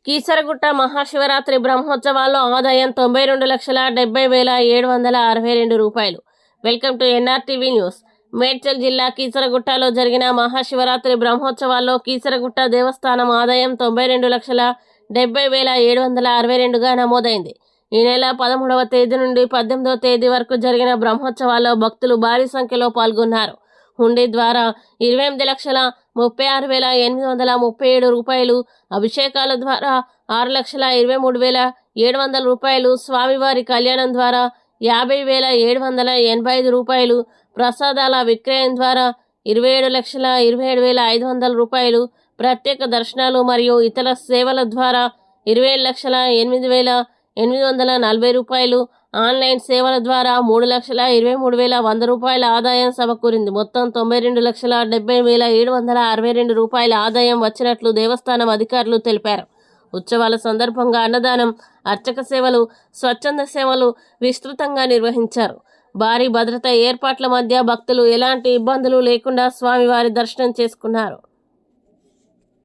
కీసరగుట్ట మహాశివరాత్రి బ్రహ్మోత్సవాల్లో ఆదాయం 92,70,762 రూపాయలు. Welcome to NRTV news. Medchal జిల్లా కీసరగుట్టలో జరిగిన మహాశివరాత్రి బ్రహ్మోత్సవాల్లో కీసరగుట్ట దేవస్థానం ఆదాయం 92,70,762గా నమోదైంది. ఈ నెల 13వ తేదీ నుండి 18వ తేదీ వరకు జరిగిన బ్రహ్మోత్సవాల్లో భక్తులు భారీ సంఖ్యలో పాల్గొన్నారు. హుండీ ద్వారా 28,36,837 రూపాయలు, అభిషేకాల ద్వారా 6,23,700 రూపాయలు, స్వామివారి కళ్యాణం ద్వారా 50,785 రూపాయలు, ప్రసాదాల విక్రయం ద్వారా 27,27,500 రూపాయలు, ప్రత్యేక దర్శనాలు మరియు ఇతర సేవల ద్వారా 27,08,840 రూపాయలు, ఆన్లైన్ సేవల ద్వారా 3,23,100 రూపాయల ఆదాయం సమకూరింది. మొత్తం 92,70,762 రూపాయల ఆదాయం వచ్చినట్లు దేవస్థానం అధికారులు తెలిపారు. ఉత్సవాల సందర్భంగా అన్నదానం, అర్చక సేవలు, స్వచ్ఛంద సేవలు విస్తృతంగా నిర్వహించారు. భారీ భద్రతా ఏర్పాట్ల మధ్య భక్తులు ఎలాంటి ఇబ్బందులు లేకుండా స్వామివారి దర్శనం చేసుకున్నారు.